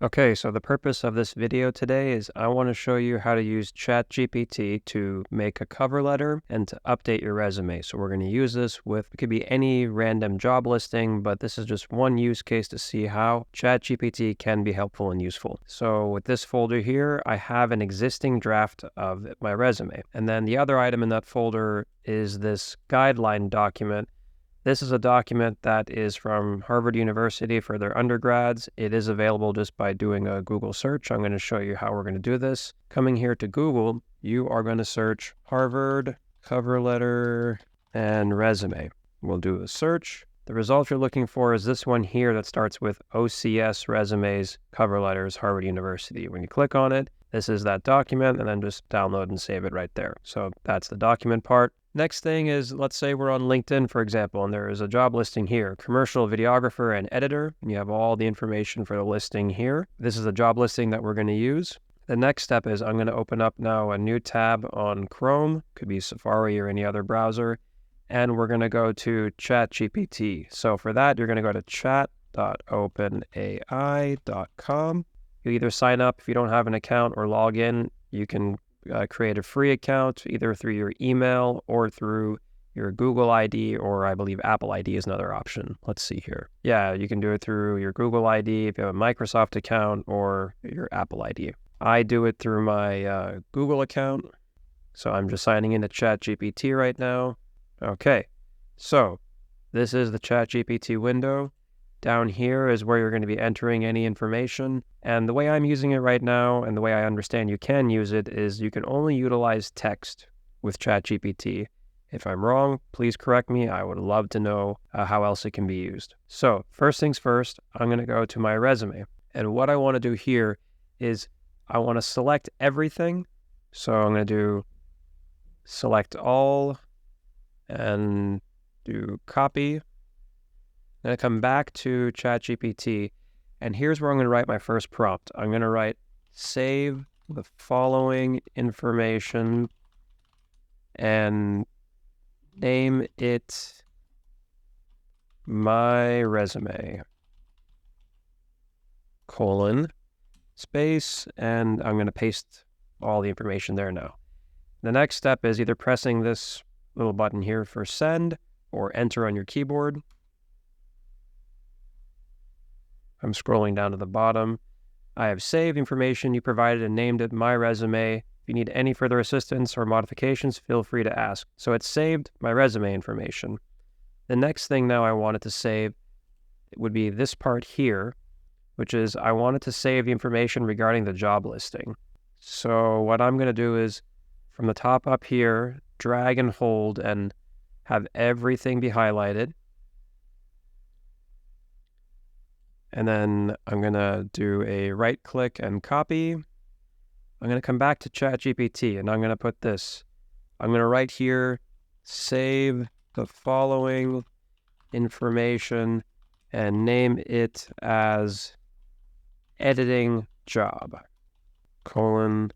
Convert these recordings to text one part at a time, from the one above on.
Okay, so the purpose of this video today is I want to show you how to use ChatGPT to make a cover letter and to update your resume. So we're going to use this with, it could be any random job listing, but this is just one use case to see how ChatGPT can be helpful and useful. So with this folder here, I have an existing draft of my resume. And then the other item in that folder is this guideline document. This is a document that is from Harvard University for their undergrads. It is available just by doing a Google search. I'm going to show you how we're going to do this. Coming here to Google, you are going to search Harvard cover letter and resume. We'll do a search. The result you're looking for is this one here that starts with OCS resumes, cover letters, Harvard University. When you click on it, this is that document, and then just download and save it right there. So that's the document part. Next thing is, let's say we're on LinkedIn, for example, and there is a job listing here, commercial videographer and editor, and you have all the information for the listing here. This is a job listing that we're going to use. The next step is I'm going to open up now a new tab on Chrome, could be Safari or any other browser, and we're going to go to ChatGPT. So for that, you're going to go to chat.openai.com. You either sign up if you don't have an account or log in. You can create a free account either through your email or through your Google ID, or I believe Apple ID is another option. Let's see here. Yeah, you can do it through your Google ID if you have a Microsoft account, or your Apple ID. I do it through my Google account. So I'm just signing into ChatGPT right now. Okay, so this is the ChatGPT window. Down here is where you're going to be entering any information. And the way I'm using it right now, and the way I understand you can use it, is you can only utilize text with ChatGPT. If I'm wrong, please correct me. I would love to know how else it can be used. So first things first, I'm going to go to my resume. And what I want to do here is I want to select everything. So I'm going to do select all and do copy. I'm going to come back to ChatGPT, and here's where I'm going to write my first prompt. I'm going to write, save the following information and name it my resume, colon, space, and I'm going to paste all the information there now. The next step is either pressing this little button here for send or enter on your keyboard. I'm scrolling down to the bottom. I have saved information you provided and named it my resume. If you need any further assistance or modifications, feel free to ask. So it's saved my resume information. The next thing now I wanted to save would be this part here, which is I wanted to save the information regarding the job listing. So what I'm going to do is from the top up here, drag and hold and have everything be highlighted. And then I'm going to do a right click and copy. I'm going to come back to ChatGPT and I'm going to put this. I'm going to write here, save the following information and name it as editing job, colon,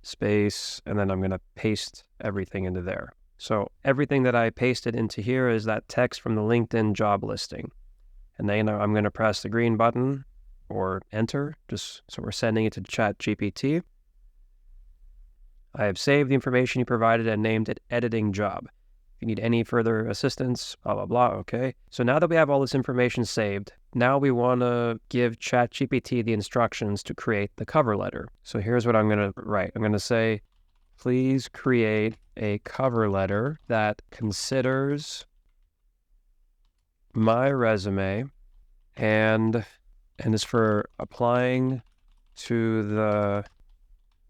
space, and then I'm going to paste everything into there. So everything that I pasted into here is that text from the LinkedIn job listing. And then I'm going to press the green button or enter, just so we're sending it to ChatGPT. I have saved the information you provided and named it editing job. If you need any further assistance, blah, blah, blah, okay. So now that we have all this information saved, now we want to give ChatGPT the instructions to create the cover letter. So here's what I'm going to write. I'm going to say, please create a cover letter that considers my resume and is for applying to the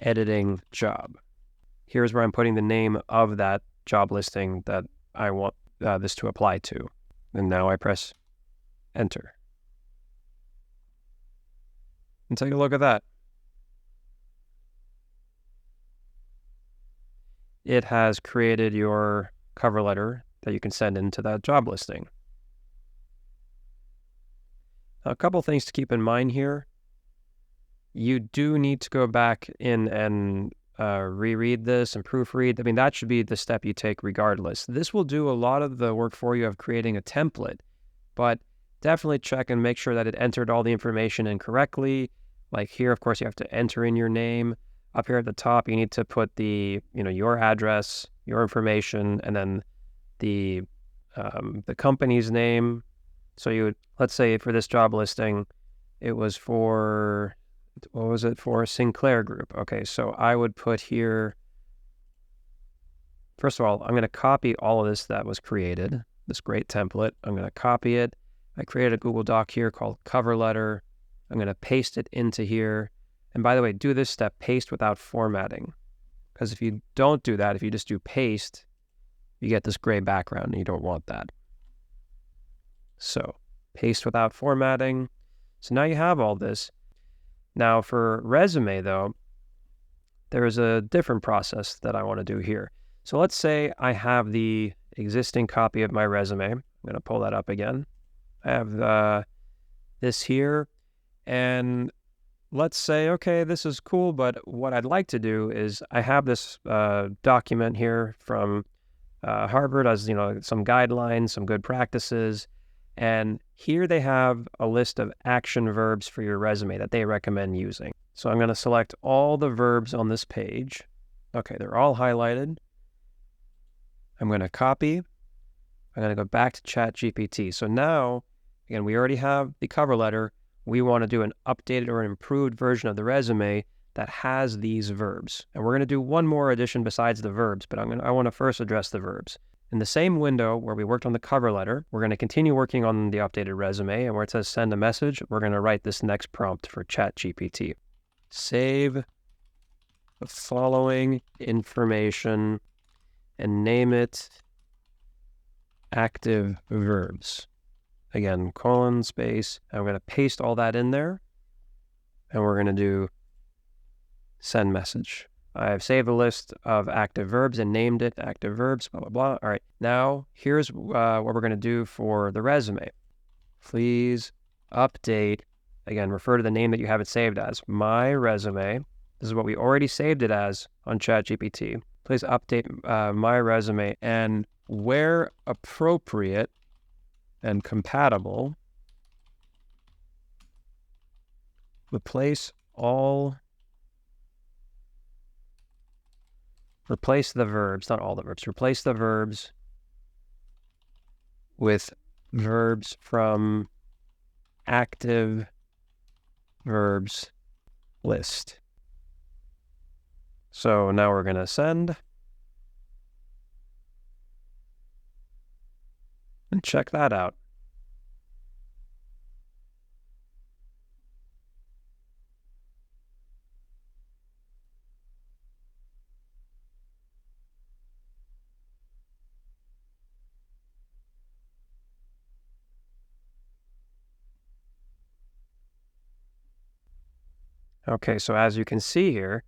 editing job. Here's where I'm putting the name of that job listing that I want this to apply to. And now I press enter. And take a look at that. It has created your cover letter that you can send into that job listing. A couple things to keep in mind here. You do need to go back in and reread this and proofread. I mean, that should be the step you take regardless. This will do a lot of the work for you of creating a template, but definitely check and make sure that it entered all the information in correctly, Like here, of course, you have to enter in your name. Up here at the top, you need to put the, your address, your information, and then the company's name. So you would, let's say for this job listing, it was for, what was it for? Sinclair Group. Okay, so I would put here, first of all, I'm going to copy all of this that was created, this great template. I'm going to copy it. I created a Google Doc here called cover letter. I'm going to paste it into here. And by the way, do this step, paste without formatting. Because if you don't do that, if you just do paste, you get this gray background and you don't want that. So paste without formatting. So now you have all this. Now for resume though, there's a different process that I want to do here. So let's say I have the existing copy of my resume. I'm going to pull that up again. I have this here, and let's say, okay, this is cool, but what I'd like to do is I have this document here from Harvard as, some guidelines, some good practices, and here they have a list of action verbs for your resume that they recommend using. So I'm going to select all the verbs on this page. Okay, they're all highlighted. I'm going to copy. I'm going to go back to ChatGPT. So now, again, we already have the cover letter. We want to do an updated or an improved version of the resume that has these verbs. And we're going to do one more addition besides the verbs, but I want to first address the verbs. In the same window where we worked on the cover letter, we're going to continue working on the updated resume, and where it says send a message, we're going to write this next prompt for ChatGPT. Save the following information and name it active verbs. Again, colon, space. I'm going to paste all that in there, and we're going to do send message. I've saved a list of active verbs and named it active verbs, blah, blah, blah. All right, now here's what we're going to do for the resume. Please update, again, refer to the name that you have it saved as, my resume. This is what we already saved it as on ChatGPT. Please update my resume, and where appropriate and compatible, replace the verbs, not all the verbs, replace the verbs with verbs from active verbs list. So now we're going to send and check that out. Okay, so as you can see here,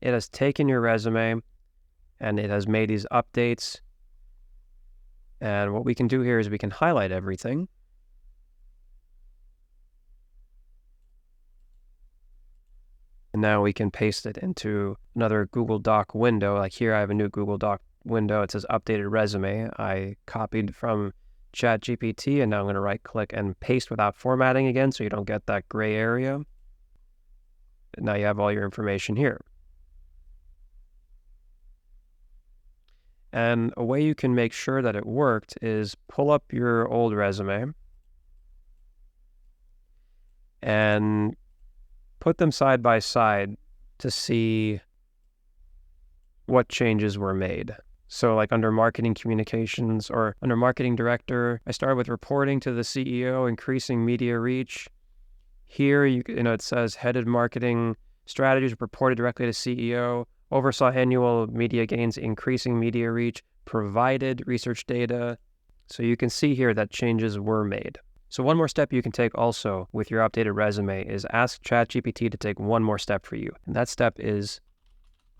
it has taken your resume and it has made these updates. And what we can do here is we can highlight everything. And now we can paste it into another Google Doc window. Like here, I have a new Google Doc window. It says updated resume. I copied from ChatGPT, and now I'm going to right click and paste without formatting again, so you don't get that gray area. And now you have all your information here. And a way you can make sure that it worked is pull up your old resume and put them side by side to see what changes were made. So like under marketing communications or under marketing director, I started with reporting to the CEO, increasing media reach. Here, it says headed marketing strategies reported directly to CEO, oversaw annual media gains, increasing media reach, provided research data. So you can see here that changes were made. So one more step you can take also with your updated resume is ask ChatGPT to take one more step for you. And that step is,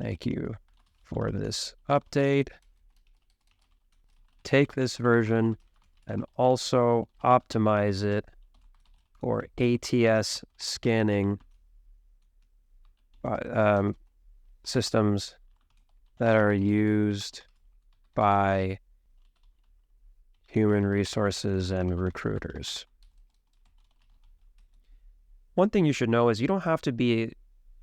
thank you for this update. Take this version and also optimize it for ATS scanning systems that are used by human resources and recruiters. One thing you should know is you don't have to be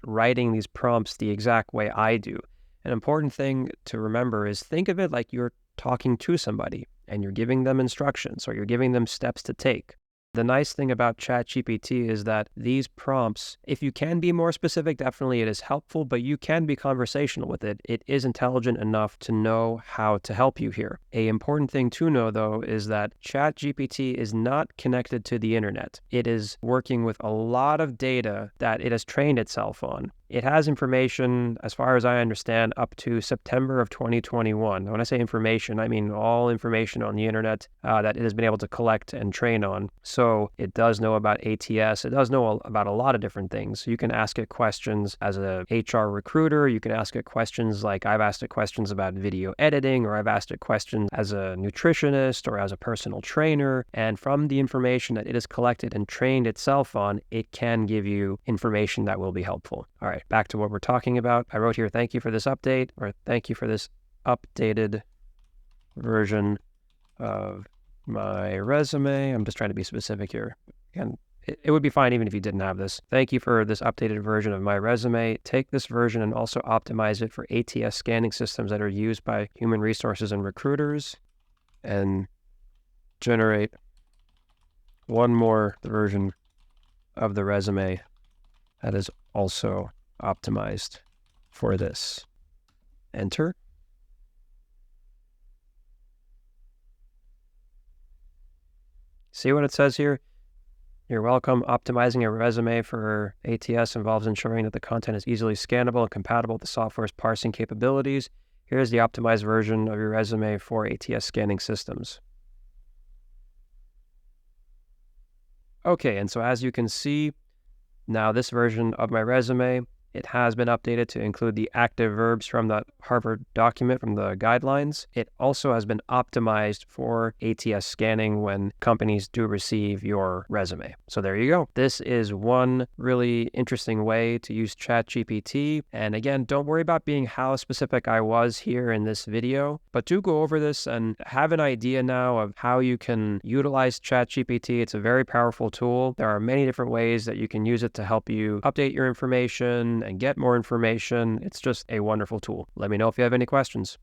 writing these prompts the exact way I do. An important thing to remember is think of it like you're talking to somebody and you're giving them instructions or you're giving them steps to take. The nice thing about ChatGPT is that these prompts, if you can be more specific, definitely it is helpful, but you can be conversational with it. It is intelligent enough to know how to help you here. An important thing to know, though, is that ChatGPT is not connected to the internet. It is working with a lot of data that it has trained itself on. It has information, as far as I understand, up to September of 2021. When I say information, I mean all information on the internet that it has been able to collect and train on. So it does know about ATS. It does know about a lot of different things. You can ask it questions as a HR recruiter. You can ask it questions like I've asked it questions about video editing, or I've asked it questions as a nutritionist or as a personal trainer. And from the information that it has collected and trained itself on, it can give you information that will be helpful. All right, back to what we're talking about. I wrote here, thank you for this update, or thank you for this updated version of my resume. I'm just trying to be specific here. Again, it would be fine even if you didn't have this. Thank you for this updated version of my resume. Take this version and also optimize it for ATS scanning systems that are used by human resources and recruiters, and generate one more version of the resume that is also optimized for this. Enter. See what it says here? You're welcome. Optimizing a resume for ATS involves ensuring that the content is easily scannable and compatible with the software's parsing capabilities. Here's the optimized version of your resume for ATS scanning systems. Okay, and so as you can see, now this version of my resume, it has been updated to include the active verbs from that Harvard document from the guidelines. It also has been optimized for ATS scanning when companies do receive your resume. So there you go. This is one really interesting way to use ChatGPT. And again, don't worry about being how specific I was here in this video, but do go over this and have an idea now of how you can utilize ChatGPT. It's a very powerful tool. There are many different ways that you can use it to help you update your information and get more information. It's just a wonderful tool. Let me know if you have any questions.